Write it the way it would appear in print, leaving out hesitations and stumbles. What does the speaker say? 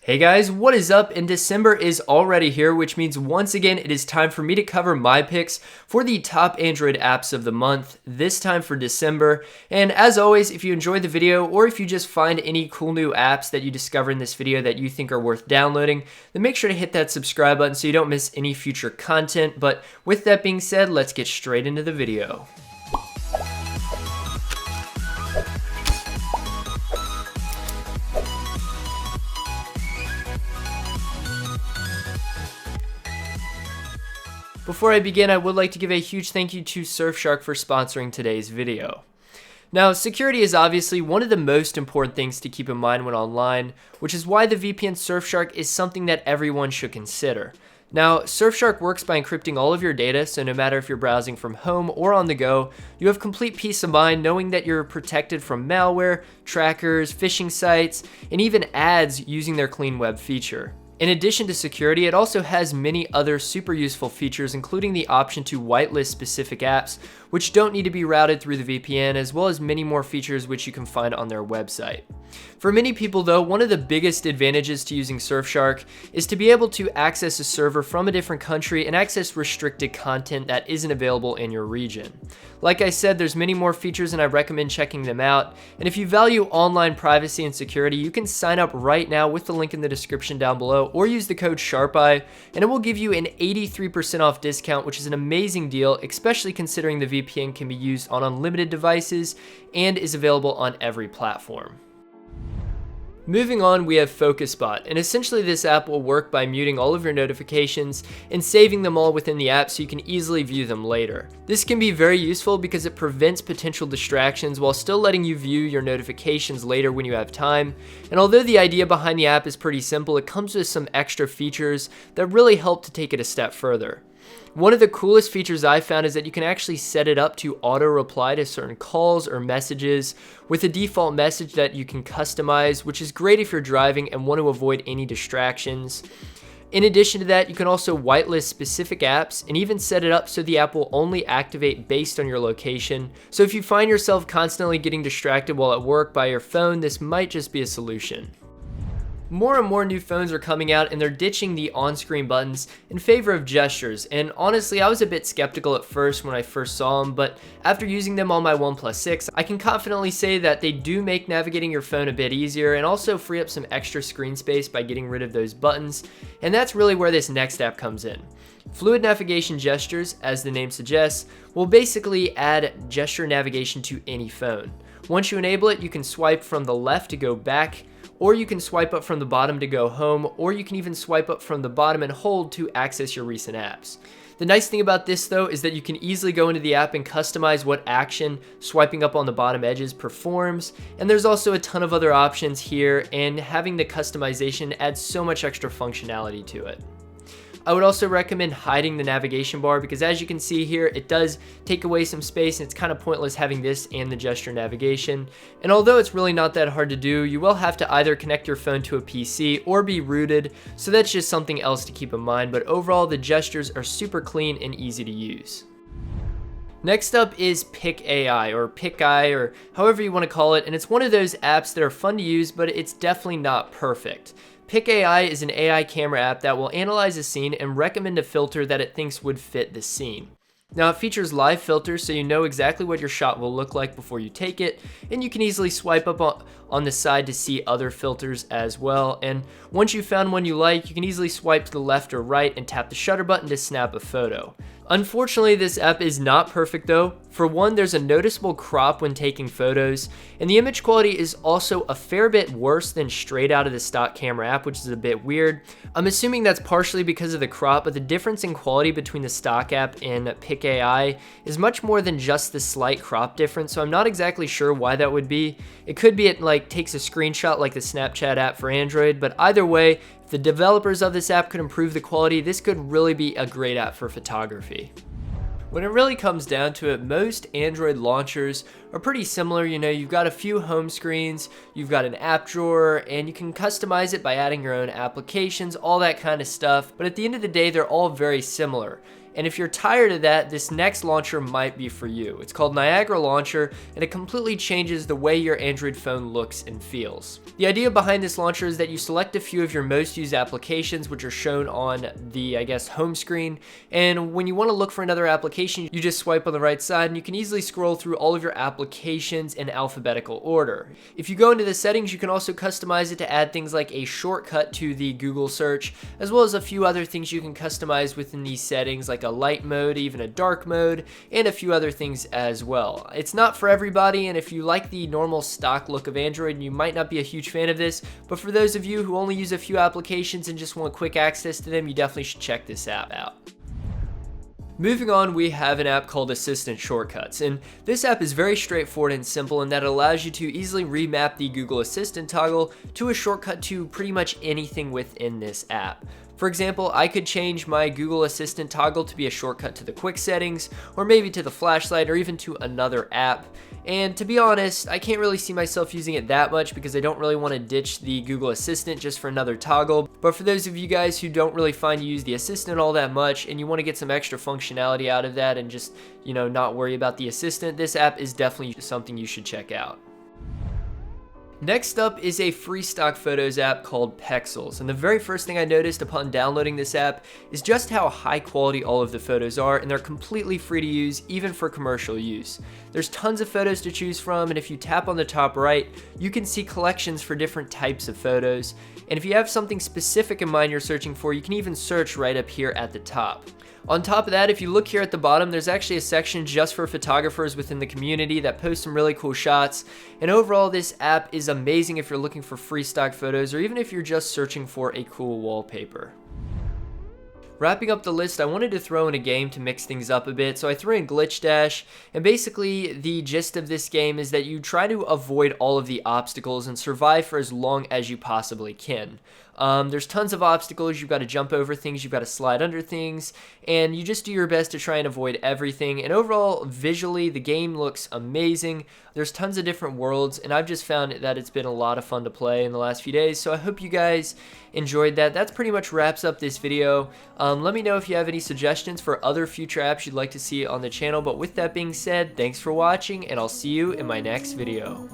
Hey guys, what is up? And December is already here, which means once again it is time for me to cover my picks for the top Android apps of the month, this time for December. And as always, if you enjoyed the video or if you just find any cool new apps that you discover in this video that you think are worth downloading, then make sure to hit that subscribe button so you don't miss any future content. But with that being said, let's get straight into the video. Before I begin, I would like to give a huge thank you to SURFSHARK for sponsoring today's video. Now, security is obviously one of the most important things to keep in mind when online, which is why the VPN SURFSHARK is something that everyone should consider. Now, SURFSHARK works by encrypting all of your data, so no matter if you're browsing from home or on the go, you have complete peace of mind knowing that you're protected from malware, trackers, phishing sites, and even ads using their clean web feature. In addition to security, it also has many other super useful features, including the option to whitelist specific apps, which don't need to be routed through the VPN, as well as many more features which you can find on their website. For many people though, one of the biggest advantages to using SURFSHARK is to be able to access a server from a different country and access restricted content that isn't available in your region. Like I said, there's many more features and I recommend checking them out. And if you value online privacy and security, you can sign up right now with the link in the description down below or use the code Sharpeye and it will give you an 83% off discount, which is an amazing deal, especially considering the VPN can be used on unlimited devices and is available on every platform. Moving on, we have FOCUSBOT, and essentially this app will work by muting all of your notifications and saving them all within the app so you can easily view them later. This can be very useful because it prevents potential distractions while still letting you view your notifications later when you have time. And although the idea behind the app is pretty simple, it comes with some extra features that really help to take it a step further. One of the coolest features I found is that you can actually set it up to auto reply to certain calls or messages with a default message that you can customize, which is great if you're driving and want to avoid any distractions. In addition to that, you can also whitelist specific apps and even set it up so the app will only activate based on your location. So if you find yourself constantly getting distracted while at work by your phone, this might just be a solution. More and more new phones are coming out and they're ditching the on-screen buttons in favor of gestures, and honestly I was a bit skeptical at first when I first saw them, but after using them on my OnePlus 6, I can confidently say that they do make navigating your phone a bit easier and also free up some extra screen space by getting rid of those buttons, and that's really where this next app comes in. Fluid navigation gestures, as the name suggests, will basically add gesture navigation to any phone. Once you enable it, you can swipe from the left to go back, or you can swipe up from the bottom to go home, or you can even swipe up from the bottom and hold to access your recent apps. The nice thing about this though is that you can easily go into the app and customize what action swiping up on the bottom edges performs, and there's also a ton of other options here, and having the customization adds so much extra functionality to it. I would also recommend hiding the navigation bar because as you can see here, it does take away some space and it's kind of pointless having this and the gesture navigation. And although it's really not that hard to do, you will have to either connect your phone to a PC or be rooted, so that's just something else to keep in mind, but overall the gestures are super clean and easy to use. Next up is PicAI or PicEye or however you want to call it, and it's one of those apps that are fun to use, but it's definitely not perfect. PicAI is an AI camera app that will analyze a scene and recommend a filter that it thinks would fit the scene. Now it features live filters so you know exactly what your shot will look like before you take it, and you can easily swipe up on the side to see other filters as well, and once you've found one you like, you can easily swipe to the left or right and tap the shutter button to snap a photo. Unfortunately, this app is not perfect though. For one, there's a noticeable crop when taking photos, and the image quality is also a fair bit worse than straight out of the stock camera app, which is a bit weird. I'm assuming that's partially because of the crop, but the difference in quality between the stock app and PicAI is much more than just the slight crop difference, so I'm not exactly sure why that would be. It could be it takes a screenshot like the Snapchat app for Android, but either way, if the developers of this app could improve the quality, this could really be a great app for photography. When it really comes down to it, most Android launchers are pretty similar. You know, you've got a few home screens, you've got an app drawer, and you can customize it by adding your own applications, all that kind of stuff. But at the end of the day, they're all very similar. And if you're tired of that, this next launcher might be for you. It's called NIAGARA Launcher, and it completely changes the way your Android phone looks and feels. The idea behind this launcher is that you select a few of your most used applications, which are shown on the, home screen, and when you want to look for another application, you just swipe on the right side and you can easily scroll through all of your applications in alphabetical order. If you go into the settings, you can also customize it to add things like a shortcut to the Google search, as well as a few other things you can customize within these settings, like a light mode, even a dark mode, and a few other things as well. It's not for everybody, and if you like the normal stock look of Android, you might not be a huge fan of this, but for those of you who only use a few applications and just want quick access to them, you definitely should check this app out. Moving on, we have an app called Assistant Shortcuts, and this app is very straightforward and simple in that it allows you to easily remap the Google Assistant toggle to a shortcut to pretty much anything within this app. For example, I could change my Google Assistant toggle to be a shortcut to the quick settings, or maybe to the flashlight, or even to another app. And to be honest, I can't really see myself using it that much because I don't really want to ditch the Google Assistant just for another toggle. But for those of you guys who don't really find you use the Assistant all that much and you want to get some extra functionality out of that and just, not worry about the Assistant, this app is definitely something you should check out. Next up is a free stock photos app called Pexels, and the very first thing I noticed upon downloading this app is just how high quality all of the photos are, and they're completely free to use even for commercial use. There's tons of photos to choose from, and if you tap on the top right, you can see collections for different types of photos, and if you have something specific in mind you're searching for, you can even search right up here at the top. On top of that, if you look here at the bottom, there's actually a section just for photographers within the community that posts some really cool shots. And overall, this app is amazing if you're looking for free stock photos or even if you're just searching for a cool wallpaper. Wrapping up the list, I wanted to throw in a game to mix things up a bit, so I threw in Glitch Dash, and basically the gist of this game is that you try to avoid all of the obstacles and survive for as long as you possibly can. There's tons of obstacles, you've got to jump over things, you've got to slide under things, and you just do your best to try and avoid everything, and overall, visually, the game looks amazing. There's tons of different worlds, and I've just found that it's been a lot of fun to play in the last few days, so I hope you guys enjoyed that. That's pretty much wraps up this video. Let me know if you have any suggestions for other future apps you'd like to see on the channel, but with that being said, thanks for watching, and I'll see you in my next video.